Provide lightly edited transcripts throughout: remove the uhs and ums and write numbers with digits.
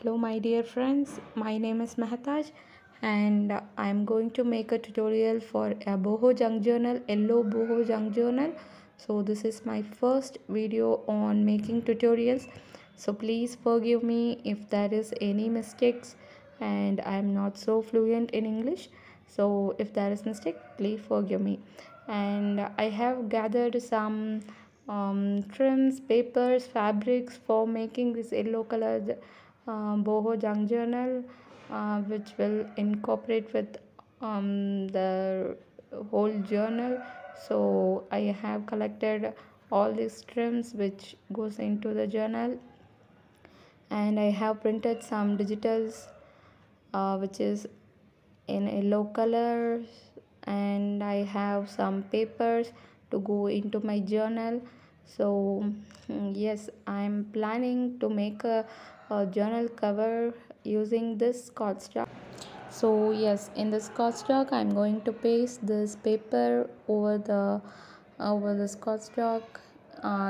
Hello my dear friends, my name is Mahataj and I am going to make a tutorial for a boho junk journal, yellow boho junk journal. So this is my first video on making tutorials, so please forgive me if there is any mistakes and I am not so fluent in English. So if there is mistake, please forgive me. And I have gathered some trims, papers, fabrics for making this yellow colored boho junk journal, which will incorporate with the whole journal. So I have collected all these trims which goes into the journal, and I have printed some digitals which is in yellow color, and I have some papers to go into my journal. So yes, I'm planning to make a journal cover using this cardstock. So yes, in this cardstock I'm going to paste this paper over the cardstock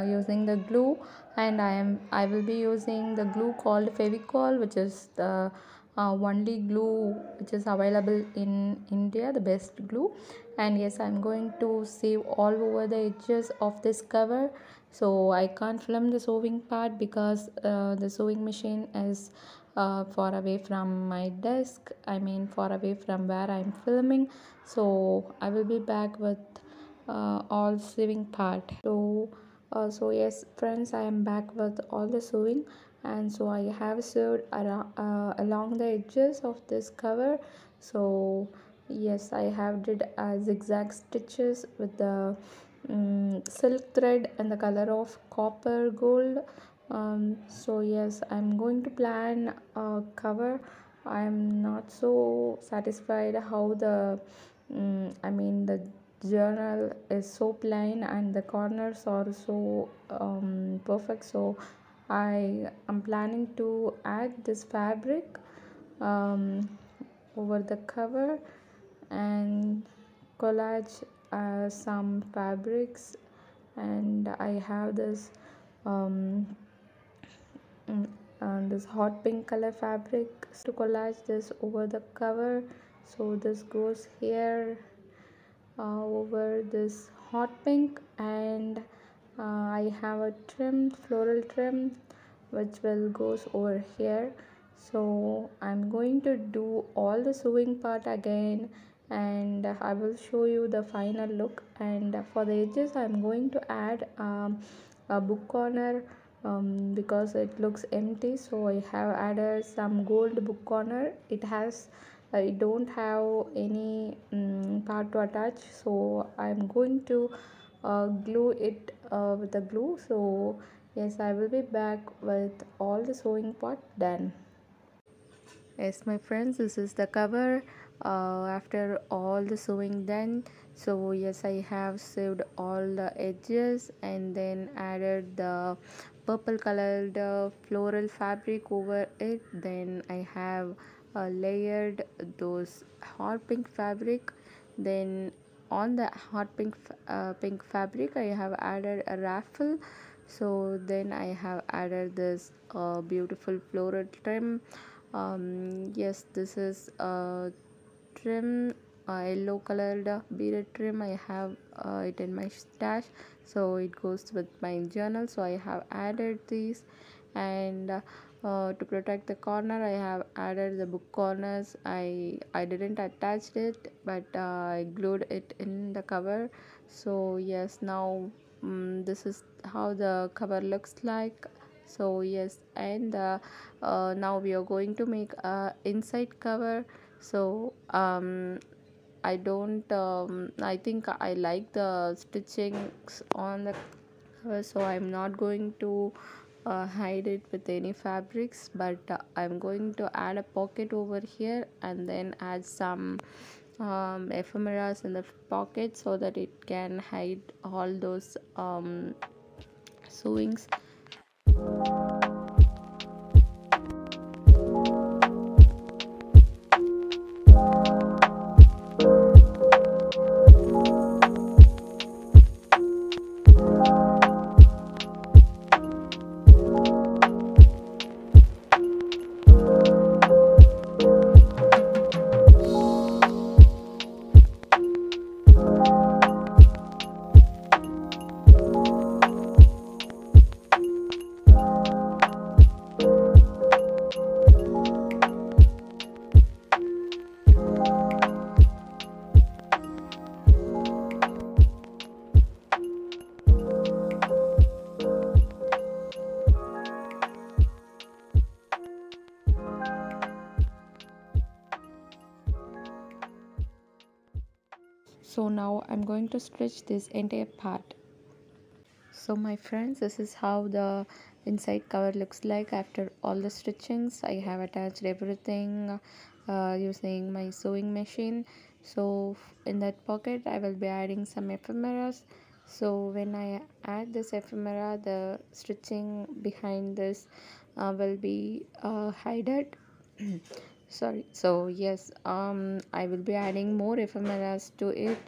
using the glue, and I will be using the glue called Fevicol, which is the only glue which is available in India, the best glue. And yes, I'm going to save all over the edges of this cover. So I can't film the sewing part because the sewing machine is far away from my desk, I mean far away from where I'm filming. So I will be back with all sewing part. So yes friends, I am back with all the sewing, and so I have sewed along the edges of this cover. So yes, I have did zigzag stitches with the silk thread and the color of copper gold. So yes, I'm going to plan a cover. I'm not so satisfied how the the journal is so plain and the corners are so perfect. So I am planning to add this fabric um, over the cover and collage some fabrics, and I have this um, this hot pink color fabric to collage this over the cover. So this goes here over this hot pink, and I have a trim, floral trim, which will goes over here. So I'm going to do all the sewing part again, and I will show you the final look. And for the edges I'm going to add a book corner because it looks empty. So I have added some gold book corner. I don't have any part to attach, so I'm going to glue it with the glue. So yes, I will be back with all the sewing part done. Yes my friends, this is the cover after all the sewing done. So yes, I have sewed all the edges and then added the purple colored floral fabric over it. Then I have layered those hot pink fabric. Then on the hot pink fabric I have added a raffle. So then I have added this beautiful floral trim. Yes, this is a trim, yellow colored beaded trim. I have it in my stash, so it goes with my journal. So I have added these, and to protect the corner I have added the book corners. I didn't attach it, but I glued it in the cover. So yes, now this is how the cover looks like. So yes, and now we are going to make a inside cover. So I think I like the stitchings on the cover, so I'm not going to hide it with any fabrics, but I'm going to add a pocket over here and then add some ephemeras in the pocket so that it can hide all those sewings. So now I'm going to stitch this entire part. So my friends, this is how the inside cover looks like after all the stitchings. I have attached everything using my sewing machine. So in that pocket I will be adding some ephemeras. So when I add this ephemera, the stitching behind this will be hidden. Sorry. So yes, I will be adding more ephemeras to it,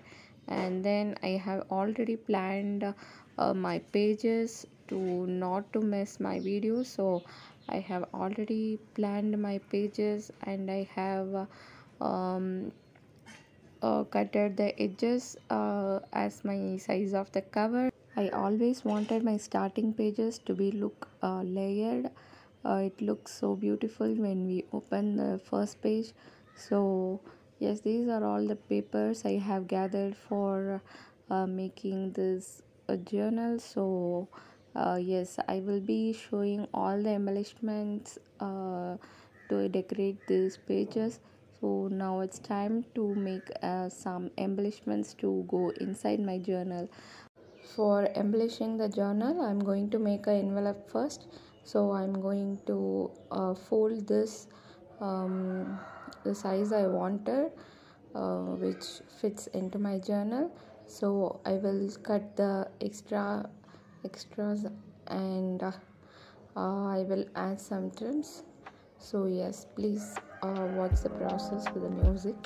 and then I have already planned my pages to not to miss my videos. So I have already planned my pages, and I have cutted the edges as my size of the cover. I always wanted my starting pages to be look layered. It looks so beautiful when we open the first page. So yes, these are all the papers I have gathered for making this journal. So yes, I will be showing all the embellishments to decorate these pages. So now it's time to make some embellishments to go inside my journal. For embellishing the journal, I'm going to make an envelope first. So I'm going to fold this the size I wanted, which fits into my journal. So I will cut the extras, and I will add some trims. So yes, please watch the process with the music.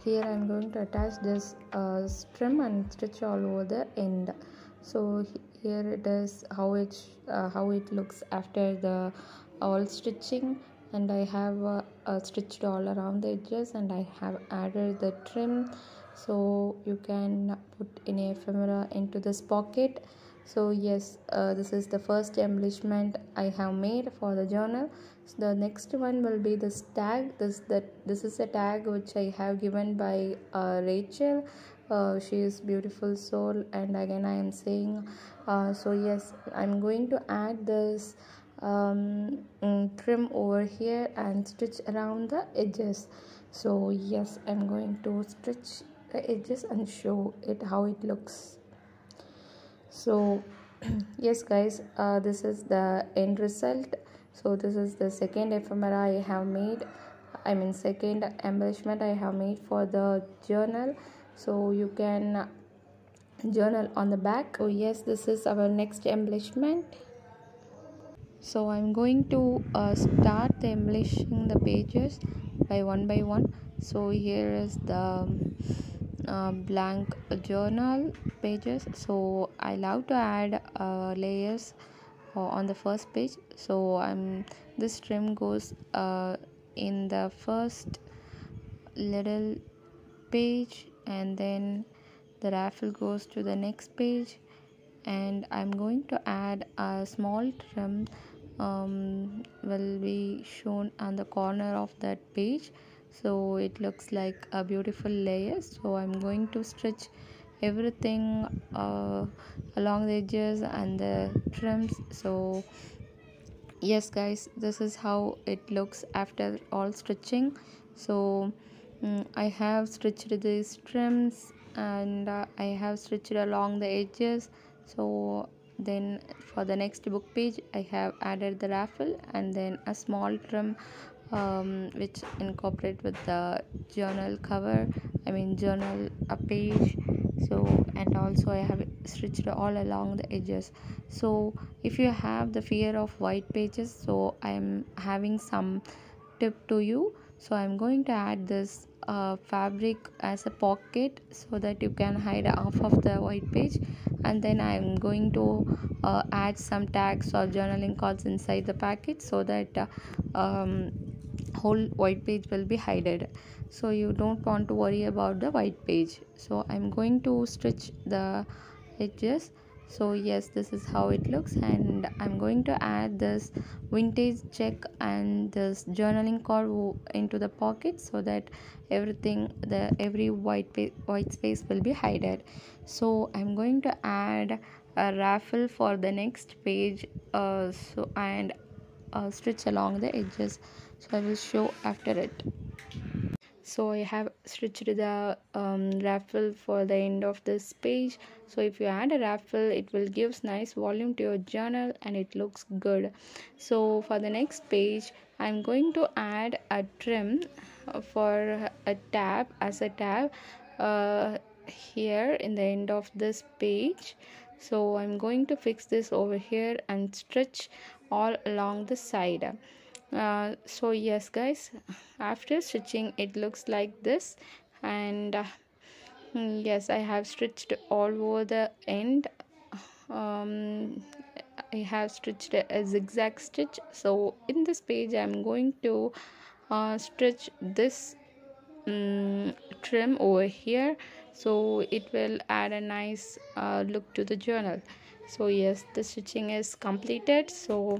Here I'm going to attach this trim and stitch all over the end. So here it is how it looks after the all stitching, and I have stitched all around the edges, and I have added the trim. So you can put any ephemera into this pocket. So yes, this is the first embellishment I have made for the journal. So the next one will be this tag. This is a tag which I have given by Rachel. She is beautiful soul, and again I am saying so yes, I'm going to add this trim over here and stitch around the edges. So yes, I'm going to stitch the edges and show it how it looks. So yes guys, this is the end result. So this is the second ephemera I have made, I mean second embellishment I have made for the journal. So you can journal on the back. So yes, this is our next embellishment. So I'm going to start the embellishing the pages by one. So here is the blank journal pages. So I love to add layers on the first page. So this trim goes in the first little page, and then the raffle goes to the next page, and I'm going to add a small trim will be shown on the corner of that page, so it looks like a beautiful layer. So I'm going to stitch everything along the edges and the trims. So yes guys, this is how it looks after all stitching. So I have stitched these trims and I have stitched along the edges. So then for the next book page I have added the raffle and then a small trim, which incorporate with the journal cover, journal a page. So and also I have stitched all along the edges. So if you have the fear of white pages, so I am having some tip to you. So I'm going to add this fabric as a pocket so that you can hide half of the white page, and then I'm going to add some tags or journaling cards inside the packet so that whole white page will be hidden, so you don't want to worry about the white page. So I'm going to stitch the edges. So yes, this is how it looks, and I'm going to add this vintage check and this journaling card into the pocket so that every white space will be hidden. So I'm going to add a raffle for the next page, and stitch along the edges. So I will show after it. So I have stitched the raffle for the end of this page. So if you add a raffle, it will give nice volume to your journal and it looks good. So for the next page, I'm going to add a trim for a tab, as a tab here in the end of this page. So I'm going to fix this over here and stitch all along the side. So yes guys, after stitching it looks like this, and yes, I have stitched all over the end. I have stitched a zigzag stitch. So in this page I'm going to stitch this trim over here, so it will add a nice look to the journal. So yes, the stitching is completed. So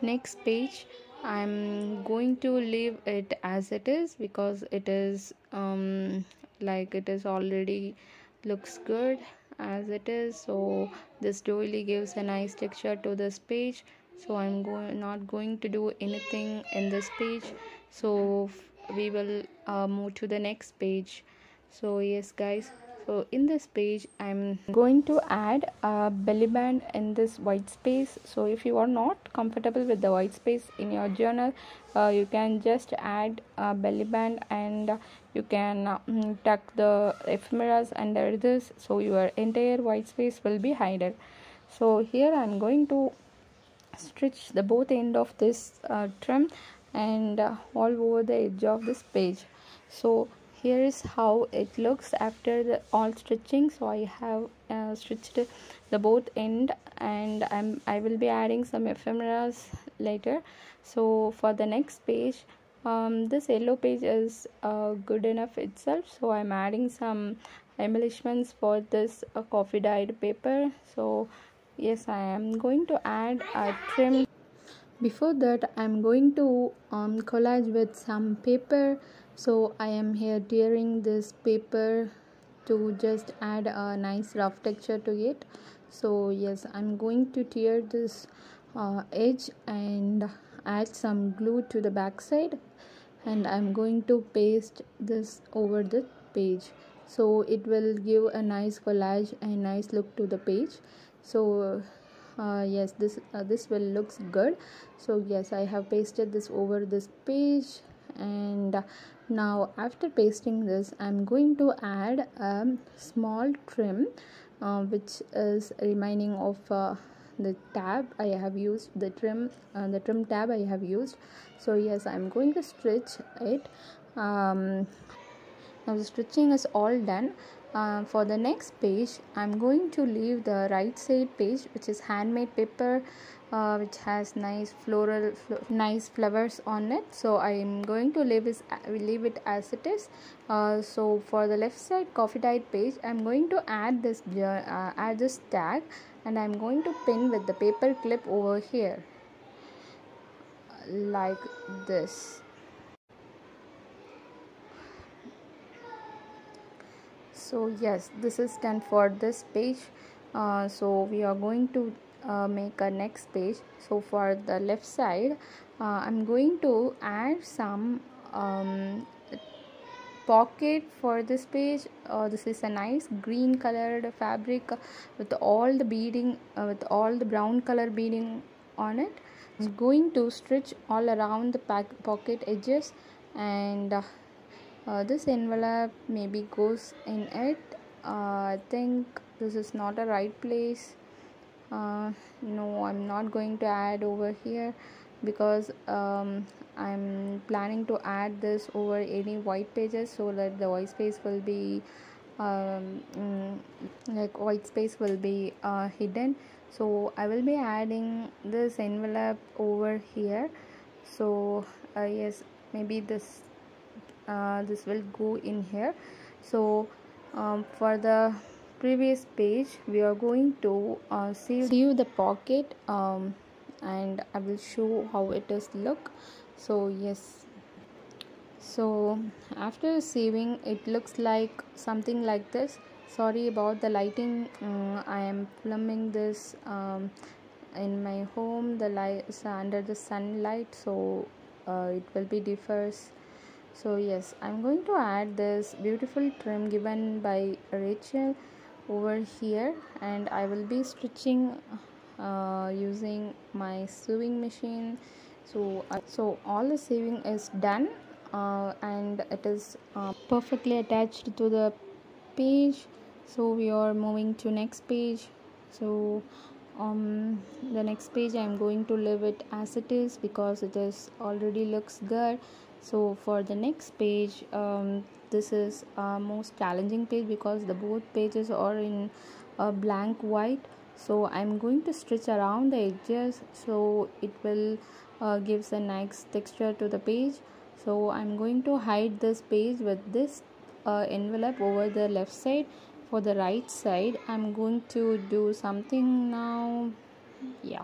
next page I'm going to leave it as it is because it is like it is already looks good as it is. So this doily gives a nice texture to this page, so I'm not going to do anything in this page. So we will move to the next page. So yes guys, so in this page I'm going to add a belly band in this white space. So if you are not comfortable with the white space in your journal, you can just add a belly band, and you can tuck the ephemeras under this, so your entire white space will be hidden. So here I'm going to stitch the both end of this trim and all over the edge of this page. So here is how it looks after the all stitching. So I have stitched the both end, and I will be adding some ephemeras later. So for the next page, this yellow page is good enough itself, so I'm adding some embellishments for this coffee dyed paper. So yes, I am going to add a trim. Before that, I'm going to collage with some paper. So I am here tearing this paper to just add a nice rough texture to it. So yes, I'm going to tear this edge and add some glue to the back side, and I'm going to paste this over the page, so it will give a nice collage and nice look to the page. So yes, this will looks good. So yes, I have pasted this over this page, and now after pasting this I'm going to add a small trim which is remaining of the tab I have used, the trim tab I have used. So yes, I'm going to stitch it. Now the stitching is all done. For the next page I'm going to leave the right side page, which is handmade paper, which has nice nice flowers on it. So I'm going to leave it as it is. So for the left side coffee dyed page I'm going to add this tag, and I'm going to pin with the paper clip over here like this. So yes, this is done for this page. So we are going to make a next page. So for the left side I'm going to add some pocket for this page. This is a nice green colored fabric with all the beading, with all the brown color beading on it. I'm going to stitch all around the pocket edges, and this envelope maybe goes in it. I think this is not a right place. No, I'm not going to add over here because I'm planning to add this over any white pages so that the white space will be hidden. So I will be adding this envelope over here. So yes, maybe this will go in here. So for the previous page we are going to save the pocket, and I will show how it is look. So yes, so after saving it looks like something like this. Sorry about the lighting. I am filming this in my home. The light is under the sunlight, so it will be differs. So yes, I'm going to add this beautiful trim given by Rachel over here, and I will be stitching using my sewing machine. So all the sewing is done, and it is perfectly attached to the page. So we are moving to next page. So the next page I'm going to leave it as it is because it is already looks good. So for the next page, this is most challenging page because the both pages are in blank white. So I'm going to stitch around the edges so it will gives a nice texture to the page. So I'm going to hide this page with this envelope over the left side. For the right side I'm going to do something now. Yeah,